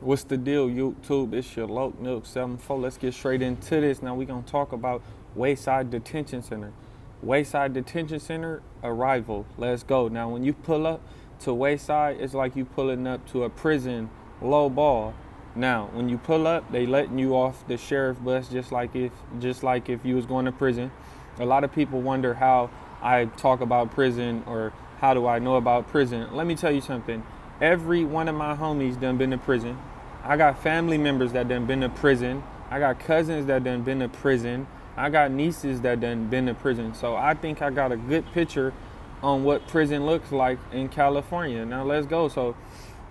What's the deal, YouTube? It's your Loc Milk 74. Let's get straight into this. Now we're gonna talk about Wayside Detention Center. Wayside Detention Center arrival. Let's go. Now when you pull up to Wayside, it's like you pulling up to a prison low ball. Now when you pull up, they letting you off the sheriff bus just like if you was going to prison. A lot of people wonder how I talk about prison or how do I know about prison. Let me tell you something. Every one of my homies done been to prison. I got family members that done been to prison. I got cousins that done been to prison. I got nieces that done been to prison. So I think I got a good picture on what prison looks like in California. Now let's go. So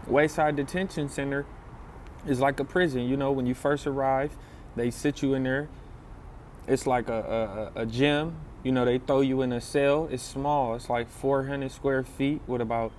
Wayside Detention Center is like a prison. You know, when you first arrive, they sit you in there. It's like a gym. You know, they throw you in a cell. It's small. It's like 400 square feet with about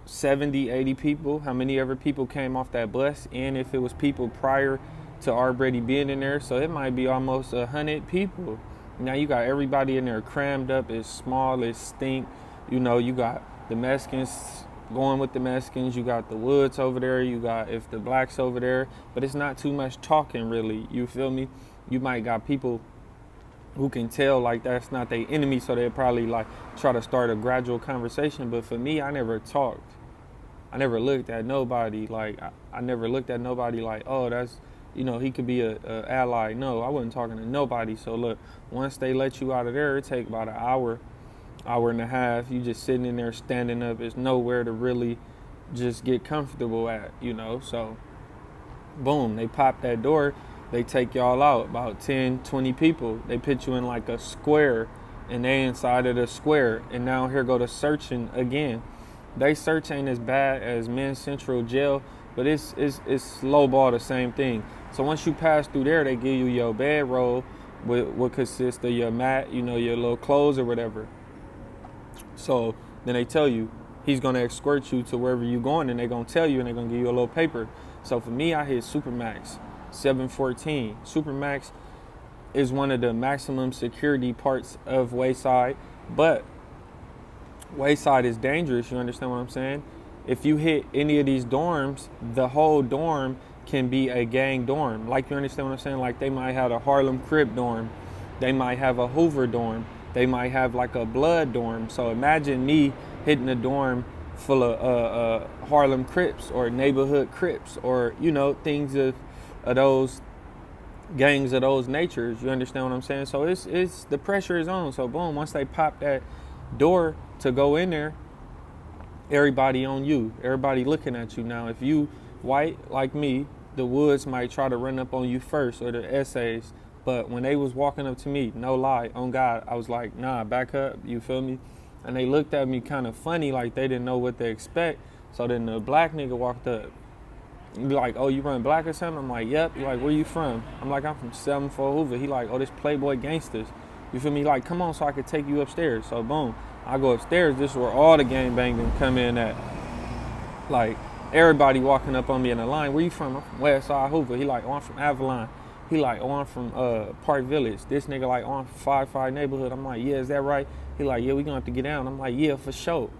70, 80 people, how many ever people came off that bus, and if it was people prior to already being in there, so it might be almost 100 people. Now you got everybody in there crammed up. It's small, it's stink. You know, you got the Mexicans going with the Mexicans, you got the Woods over there, you got if the blacks over there, but it's not too much talking really, you feel me? You might got people who can tell like that's not their enemy, so they'll probably like try to start a gradual conversation, but for me, I never talked. I never looked at nobody like I never looked at nobody like, oh, that's, you know, he could be a ally. No, I wasn't talking to nobody. So look, once they let you out of there, it take about an hour and a half. You just sitting in there standing up. There's nowhere to really just get comfortable at, you know. So boom, they pop that door, they take y'all out, about 10, 20 people. They put you in like a square, and they inside of the square, and now here go to searching again. They search ain't as bad as Men's Central Jail, but it's low ball the same thing. So once you pass through there, they give you your bedroll, what consists of your mat, you know, your little clothes or whatever. So then they tell you he's gonna escort you to wherever you're going, and they're gonna tell you, and they're gonna give you a little paper. So for me, I hit Supermax 714. Supermax is one of the maximum security parts of Wayside, but Wayside is dangerous, you understand what I'm saying? If you hit any of these dorms, the whole dorm can be a gang dorm. Like, you understand what I'm saying? Like, they might have a Harlem Crip dorm. They might have a Hoover dorm. They might have like a Blood dorm. So imagine me hitting a dorm full of Harlem Crips or neighborhood Crips or, you know, things of those gangs of those natures. You understand what I'm saying? So it's the pressure is on. So boom, once they pop that door to go in there, everybody on you, everybody looking at you. Now if you white like me, the Woods might try to run up on you first, or the essays, but when they was walking up to me, no lie, on God, I was like, nah, back up, you feel me? And they looked at me kind of funny, like they didn't know what to expect. So then the black nigga walked up, be like, oh, you run black or something? I'm like, yep. He like, where you from? I'm like, I'm from 74 Hoover. He like, oh, this Playboy gangsters. You feel me? Like, come on, so I could take you upstairs. So boom, I go upstairs. This is where all the gangbanging come in at. Like, everybody walking up on me in the line. Where you from? I'm from Wayside Hoover. He like, oh, I'm from Avalon. He like, oh, I'm from Park Village. This nigga like, oh, I'm from 5-5 neighborhood. I'm like, yeah, is that right? He like, yeah, we gonna have to get down. I'm like, yeah, for sure.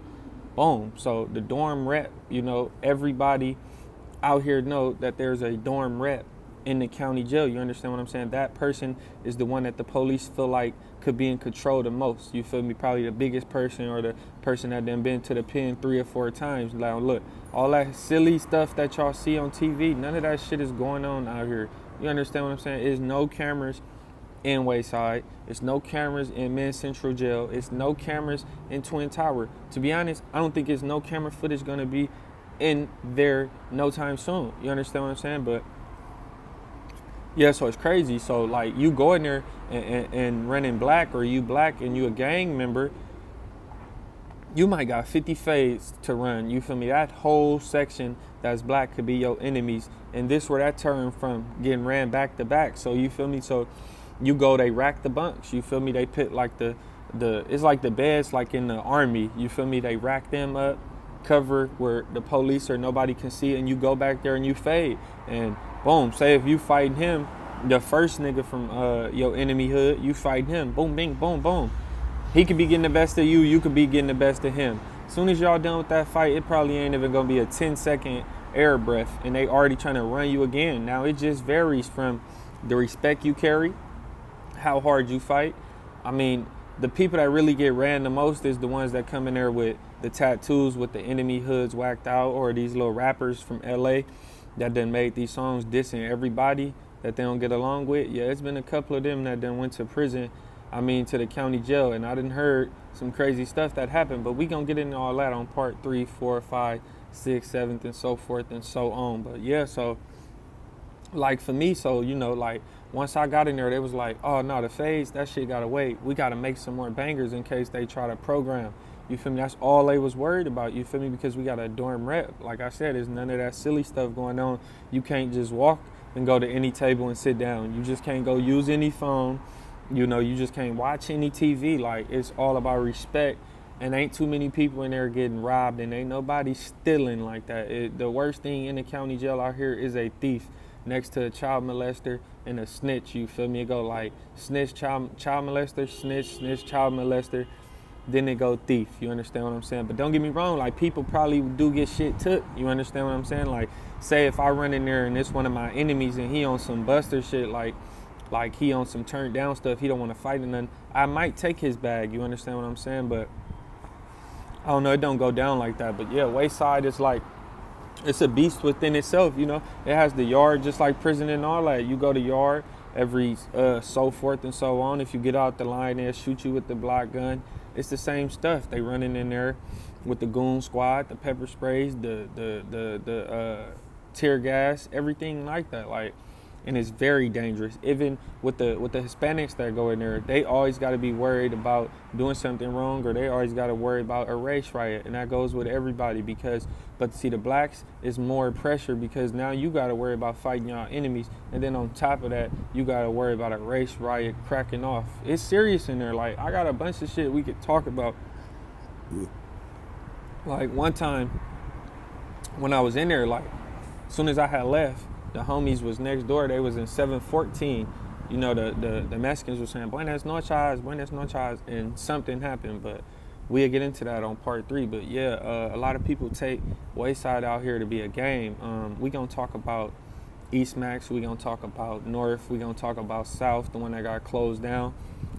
Boom. So the dorm rep, you know, everybody out here know that there's a dorm rep in the county jail. You understand what I'm saying? That person is the one that the police feel like could be in control the most. You feel me? Probably the biggest person, or the person that done been to the pen 3 or 4 times. Now look, all that silly stuff that y'all see on TV, none of that shit is going on out here. You understand what I'm saying? There's no cameras in Wayside. It's no cameras in Men's Central Jail. It's no cameras in Twin Tower. To be honest, I don't think it's no camera footage gonna be in there no time soon. You understand what I'm saying? But yeah, so it's crazy. So like, you go in there and running black, or you black and you a gang member, you might got 50 fades to run. You feel me? That whole section that's black could be your enemies. And this where that turn from getting ran back to back. So you feel me? So you go, they rack the bunks. You feel me? They put like the it's like the beds like in the army. You feel me? They rack them up, cover where the police or nobody can see it, and you go back there and you fade. And boom, say if you fighting him, the first nigga from your enemy hood, you fight him, boom, bing, boom, boom. He could be getting the best of you, you could be getting the best of him. As soon as y'all done with that fight, it probably ain't even gonna be a 10-second air breath, and they already trying to run you again. Now it just varies from the respect you carry, how hard you fight. I mean, the people that really get ran the most is the ones that come in there with the tattoos with the enemy hoods whacked out, or these little rappers from LA that done made these songs dissing everybody that they don't get along with. Yeah, it's been a couple of them that done went to prison, to the county jail, and I done heard some crazy stuff that happened, but we gonna get into all that on part 3, 4, 5, 6, 7, and so forth and so on. But yeah, so like for me, so like once I got in there, they was like, oh no, the phase, that shit gotta wait. We gotta make some more bangers in case they try to program. You feel me? That's all they was worried about. You feel me? Because we got a dorm rep. Like I said, there's none of that silly stuff going on. You can't just walk and go to any table and sit down. You just can't go use any phone. You just can't watch any TV. Like, it's all about respect. And ain't too many people in there getting robbed, and ain't nobody stealing like that. The worst thing in the county jail out here is a thief next to a child molester and a snitch. You feel me? It go like snitch, child molester, snitch, child molester. Then it go thief. You understand what I'm saying? But don't get me wrong, like, people probably do get shit took. You understand what I'm saying? Like, say if I run in there and it's one of my enemies and he on some buster shit, like he on some turned down stuff, he don't want to fight or nothing, I might take his bag. You understand what I'm saying? But I don't know, it don't go down like that. But yeah, Wayside is like, it's a beast within itself. It has the yard just like prison and all that. You go to yard every so forth and so on. If you get out the line, they'll shoot you with the block gun. It's the same stuff. They running in there with the goon squad, the pepper sprays, the tear gas, everything like that. Like, and it's very dangerous. Even with the Hispanics that go in there, they always got to be worried about doing something wrong, or they always got to worry about a race riot, and that goes with everybody. But see, the blacks is more pressure because now you got to worry about fighting your enemies, and then on top of that, you got to worry about a race riot cracking off. It's serious in there. Like, I got a bunch of shit we could talk about. Like, one time when I was in there, like, as soon as I had left, the homies was next door. They was in 714. The Mexicans were saying, Buenas noches, and something happened. But we'll get into that on part 3. But yeah, a lot of people take Wayside out here to be a game. We gonna talk about East Max. We gonna talk about North. We gonna talk about South, the one that got closed down.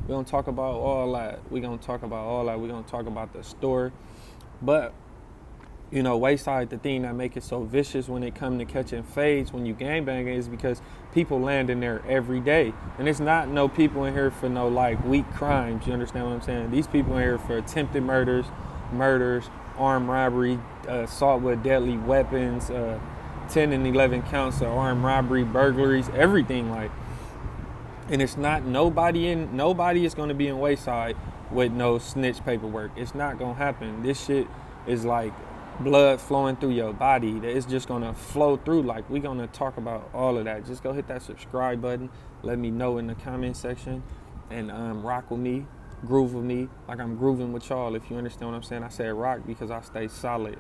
We gonna talk about all that. We gonna talk about the store. But Wayside, the thing that make it so vicious when it come to catching fades when you gangbanging is because people land in there every day. And it's not no people in here for no, like, weak crimes. You understand what I'm saying? These people in here for attempted murders, armed robbery, assault with deadly weapons, 10 and 11 counts of armed robbery, burglaries, everything. Like, and it's not nobody is going to be in Wayside with no snitch paperwork. It's not going to happen. This shit is like blood flowing through your body. It's just gonna flow through. Like, we're gonna talk about all of that. Just go hit that subscribe button. Let me know in the comment section, and rock with me, groove with me, like I'm grooving with y'all. If you understand what I'm saying, I said rock because I stay solid.